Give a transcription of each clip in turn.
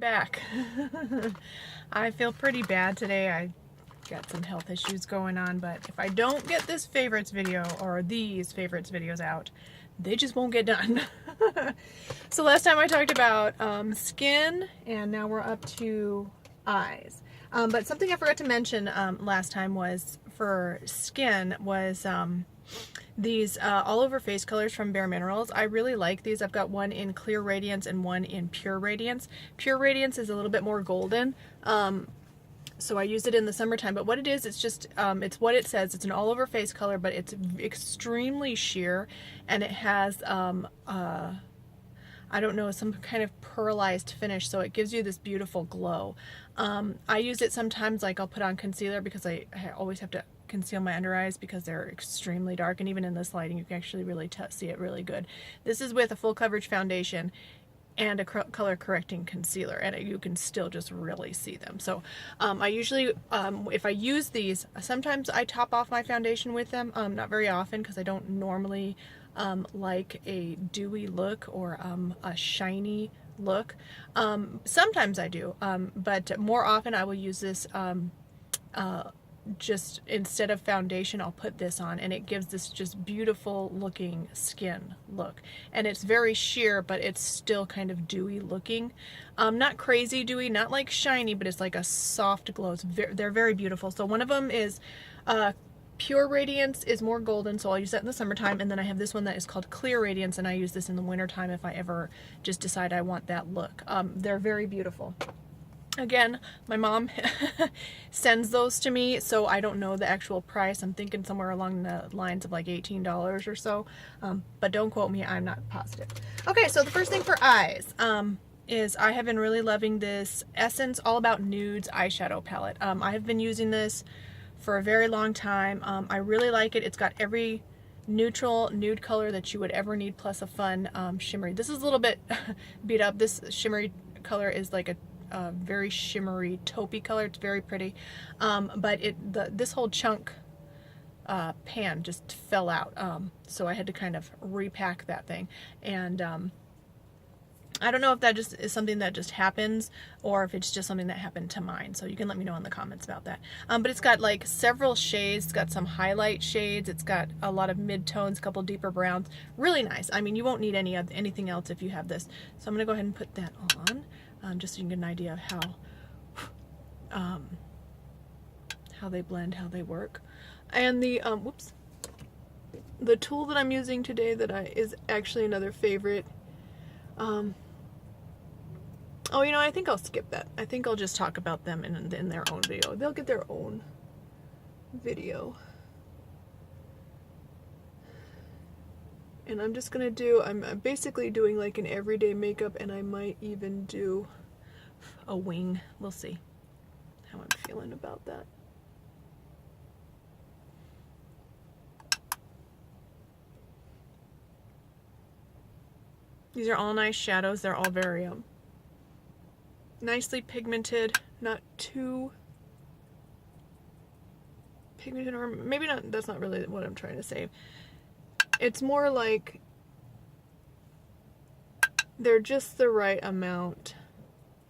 back. I feel pretty bad today. I got some health issues going on, but if I don't get this favorites video or these favorites videos out, they just won't get done. So last time I talked about skin, and now we're up to eyes. But something I forgot to mention last time was for skin was these all over face colors from Bare Minerals. I really like these. I've got one in Clear Radiance and one in Pure Radiance. Pure Radiance is a little bit more golden. So I use it in the summertime, but what it is, it's just, it's what it says. It's an all over face color, but it's extremely sheer, and it has, I don't know, some kind of pearlized finish, so it gives you this beautiful glow. I use it sometimes, like I'll put on concealer because I always have to conceal my under eyes because they're extremely dark, and even in this lighting you can actually really see it really good. This is with a full coverage foundation and a color correcting concealer, and you can still just really see them. So I usually, if I use these, sometimes I top off my foundation with them, not very often because I don't normally like a dewy look or a shiny look. Sometimes I do, but more often I will use this just instead of foundation, I'll put this on, and it gives this just beautiful looking skin look. And it's very sheer, but it's still kind of dewy looking. Not crazy dewy, not like shiny, but it's like a soft glow. They're very beautiful. So one of them is Pure Radiance is more golden, so I'll use that in the summertime. And then I have this one that is called Clear Radiance, and I use this in the wintertime if I ever just decide I want that look. They're very beautiful. Again, my mom sends those to me, so I don't know the actual price. I'm thinking somewhere along the lines of like $18 or so, but don't quote me, I'm not positive. Okay, so the first thing for eyes is I have been really loving this Essence All About Nudes eyeshadow palette. I have been using this for a very long time. I really like it. It's got every neutral nude color that you would ever need, plus a fun shimmery. This is a little bit beat up. This shimmery color is like a very shimmery taupey color. It's very pretty, but this whole chunk pan just fell out, so I had to kind of repack that thing. And I don't know if that just is something that just happens or if it's just something that happened to mine, so you can let me know in the comments about that. But it's got like several shades. It's got some highlight shades. It's got a lot of mid-tones, a couple deeper browns. Really nice. I mean, you won't need anything else if you have this. So I'm gonna go ahead and put that on, just so you can get an idea of how they blend, how they work. And the the tool that I'm using today is actually another favorite. Oh, you know, I think I'll skip that. I think I'll just talk about them in their own video. They'll get their own video. And I'm just gonna I'm basically doing like an everyday makeup, and I might even do a wing. We'll see how I'm feeling about that. These are all nice shadows. They're all very nicely pigmented, not too pigmented, or maybe not. That's not really what I'm trying to say. It's more like they're just the right amount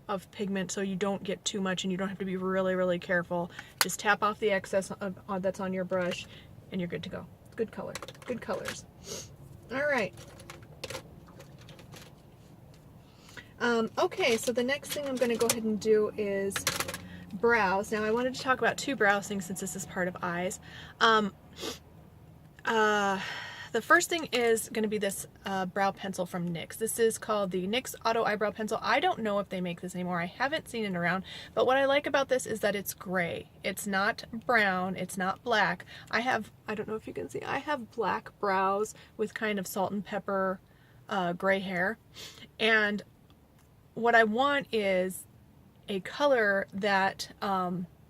of pigment, so you don't get too much and you don't have to be really, really careful. Just tap off the excess that's on your brush and you're good to go. Good color, good colors. All right. Okay, so the next thing I'm going to go ahead and do is brows. Now I wanted to talk about two brows things since this is part of eyes. The first thing is going to be this brow pencil from NYX. This is called the NYX Auto Eyebrow Pencil. I don't know if they make this anymore. I haven't seen it around, but what I like about this is that it's gray. It's not brown. It's not black. I don't know if you can see, I have black brows with kind of salt and pepper gray hair, and what I want is a color that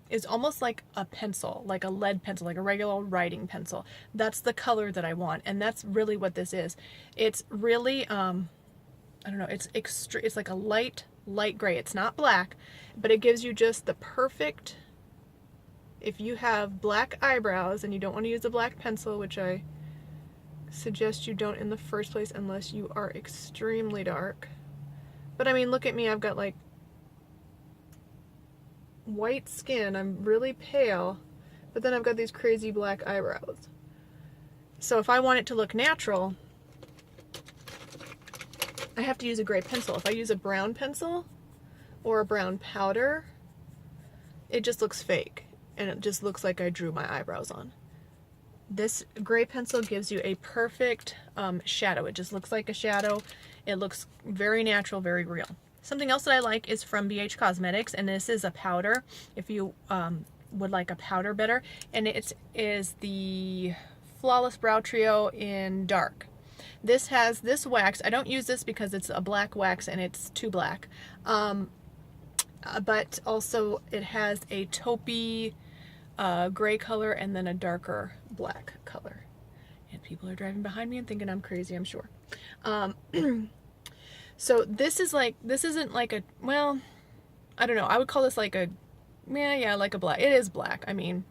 is almost like a pencil, like a lead pencil, like a regular writing pencil. That's the color that I want, and that's really what this is. It's really, I don't know, it's like a light gray. It's not black, but it gives you just the perfect, if you have black eyebrows and you don't want to use a black pencil, which I suggest you don't in the first place unless you are extremely dark. But I mean, look at me, I've got like white skin. I'm really pale, but then I've got these crazy black eyebrows. So if I want it to look natural, I have to use a gray pencil. If I use a brown pencil or a brown powder, it just looks fake, and it just looks like I drew my eyebrows on. This gray pencil gives you a perfect shadow. It just looks like a shadow. It looks very natural, very real. Something else that I like is from BH Cosmetics, and this is a powder, if you would like a powder better, and it is the Flawless Brow Trio in dark. This has this wax. I don't use this because it's a black wax and it's too black. But also it has a taupey gray color and then a darker black color. And people are driving behind me and thinking I'm crazy, I'm sure. So this isn't like a, well, I don't know. I would call this like a, yeah, like a black. It is black. I mean,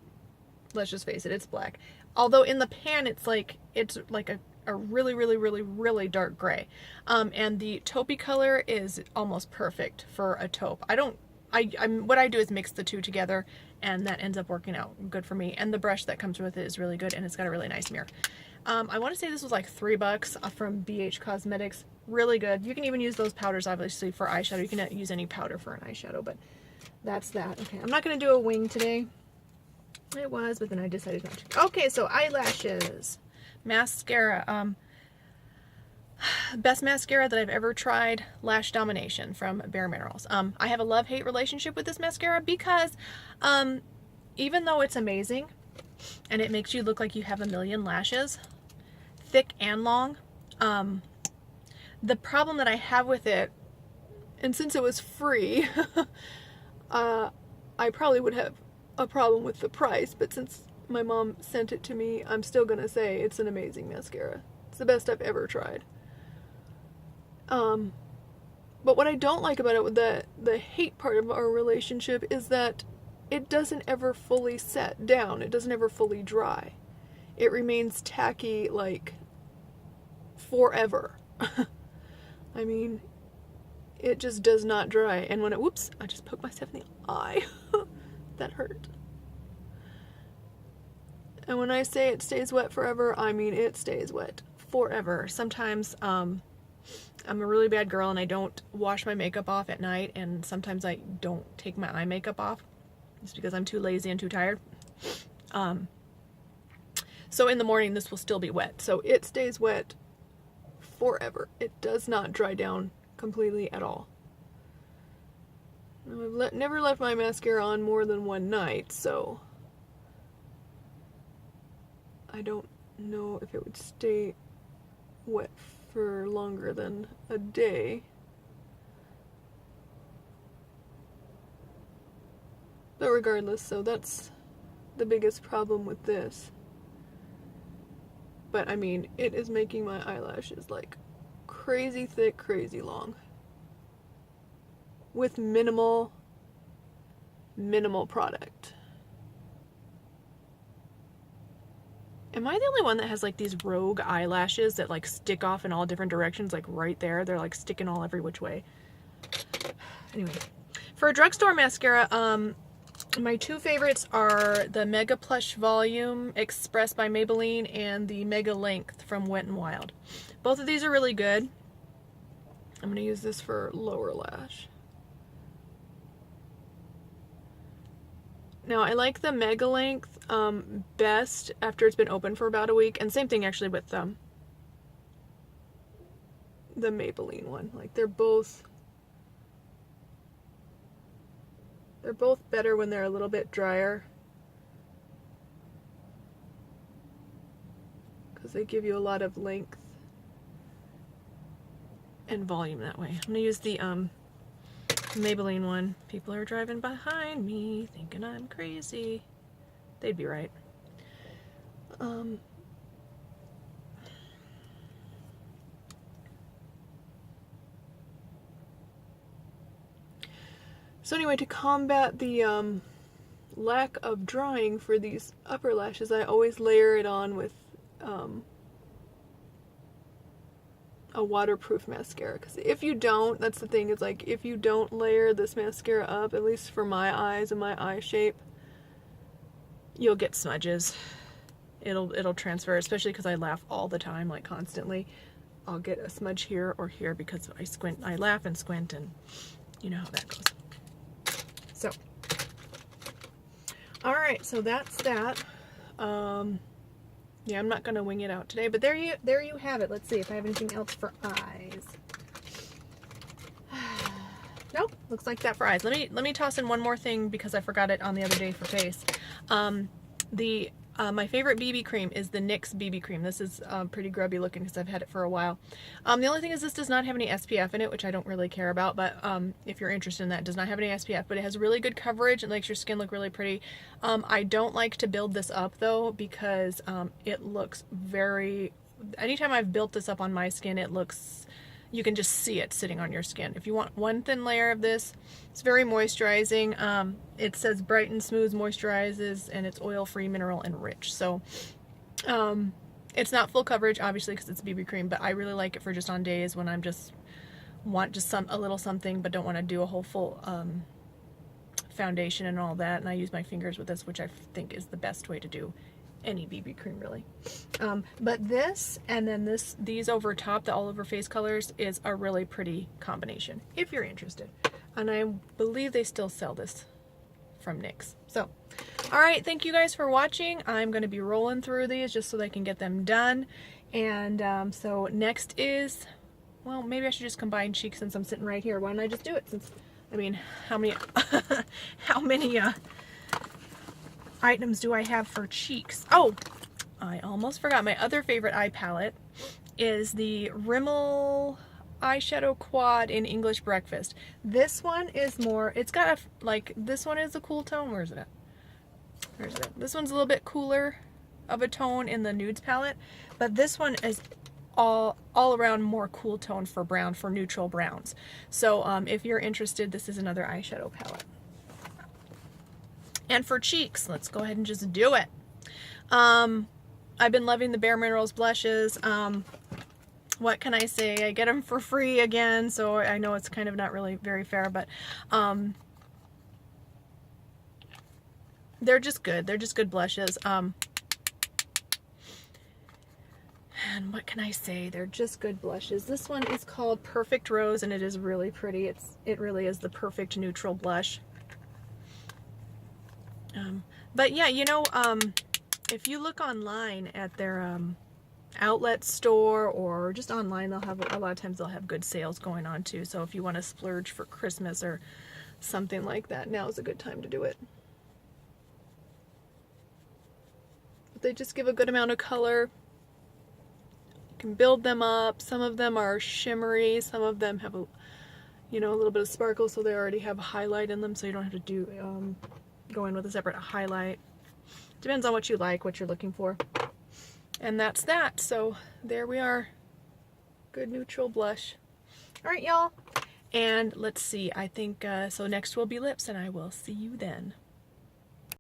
let's just face it, it's black. Although in the pan, it's like a really, really, really, really dark gray. And the taupey color is almost perfect for a taupe. What I do is mix the two together, and that ends up working out good for me. And the brush that comes with it is really good, and it's got a really nice mirror. I want to say this was like $3 from BH Cosmetics. Really good. You can even use those powders, obviously, for eyeshadow. You can use any powder for an eyeshadow, but that's that. Okay, I'm not going to do a wing today. It was, but then I decided not to. Okay, so eyelashes. Mascara. Best mascara that I've ever tried, Lash Domination from Bare Minerals. I have a love-hate relationship with this mascara because even though it's amazing and it makes you look like you have a million lashes, thick and long, the problem that I have with it, and since it was free, I probably would have a problem with the price, but since my mom sent it to me, I'm still gonna say it's an amazing mascara. It's the best I've ever tried. But what I don't like about it, with the hate part of our relationship, is that it doesn't ever fully set down. It doesn't ever fully dry. It remains tacky, like, forever. I mean, it just does not dry. And when it, whoops, I just poked myself in the eye. That hurt. And when I say it stays wet forever, I mean it stays wet forever. Sometimes, I'm a really bad girl and I don't wash my makeup off at night, and sometimes I don't take my eye makeup off just because I'm too lazy and too tired. So in the morning this will still be wet. So it stays wet forever. It does not dry down completely at all. I've never left my mascara on more than one night, so I don't know if it would stay wet for longer than a day. But regardless, so that's the biggest problem with this. But I mean, it is making my eyelashes like crazy thick, crazy long. With minimal product. Am I the only one that has like these rogue eyelashes that like stick off in all different directions, like right there? They're like sticking all every which way. Anyway, for a drugstore mascara, my two favorites are the Mega Plush Volume Express by Maybelline and the Mega Length from Wet n Wild. Both of these are really good. I'm going to use this for lower lash. Now, I like the Mega Length best after it's been open for about a week, and same thing actually with the Maybelline one. Like, they're both better when they're a little bit drier, because they give you a lot of length and volume that way. I'm going to use the Maybelline one. People are driving behind me thinking I'm crazy. They'd be right. So anyway, to combat the lack of drying for these upper lashes, I always layer it on with a waterproof mascara, because if you don't, that's the thing, is like if you don't layer this mascara up, at least for my eyes and my eye shape, you'll get smudges. It'll transfer, especially because I laugh all the time, like constantly. I'll get a smudge here or here because I laugh and squint, and you know how that goes. So, all right, so that's that. Yeah, I'm not gonna wing it out today, but there you have it. Let's see if I have anything else for eyes. Nope, looks like that for eyes. Let me toss in one more thing because I forgot it on the other day for face. My favorite BB cream is the NYX BB cream. This is pretty grubby looking because I've had it for a while. The only thing is this does not have any SPF in it, which I don't really care about, but if you're interested in that, it does not have any SPF, but it has really good coverage and makes your skin look really pretty. I don't like to build this up though because it looks very... Anytime I've built this up on my skin, it looks... You can just see it sitting on your skin. If you want one thin layer of this, it's very moisturizing. It says brightens, smooths, moisturizes, and it's oil-free, mineral, and rich. So it's not full coverage, obviously, because it's BB cream, but I really like it for just on days when I'm want a little something, but don't want to do a whole full foundation and all that. And I use my fingers with this, which I think is the best way to do any BB cream, really. But this and then these over top, the all over face colors, is a really pretty combination if you're interested, and I believe they still sell this from NYX. So all right, thank you guys for watching. I'm going to be rolling through these just so that I can get them done. And so next is, well, maybe I should just combine cheeks since I'm sitting right here. Why don't I just do it, since, I mean, how many how many items do I have for cheeks? Oh, I almost forgot. My other favorite eye palette is the Rimmel eyeshadow quad in English Breakfast. This one is more, it's got a, like, this one is a cool tone. Where's it at? Where's it at? This one's a little bit cooler of a tone in the nudes palette, but this one is all around more cool tone for brown, for neutral browns. So if you're interested, this is another eyeshadow palette. And for cheeks, let's go ahead and just do it. I've been loving the Bare Minerals blushes. What can I say? I get them for free again, so I know it's kind of not really very fair, but they're just good. They're just good blushes. And what can I say? They're just good blushes. This one is called Perfect Rose, and it is really pretty. It really is the perfect neutral blush. But yeah, you know, if you look online at their outlet store or just online, they'll have, a lot of times they'll have good sales going on too. So if you want to splurge for Christmas or something like that, now is a good time to do it. But they just give a good amount of color. You can build them up. Some of them are shimmery. Some of them have a, you know, a little bit of sparkle, so they already have a highlight in them, so you don't have to do go in with a separate highlight. Depends on what you like, what you're looking for. And that's that. So there we are. Good neutral blush. All right, y'all. And let's see. I think, so next will be lips, and I will see you then.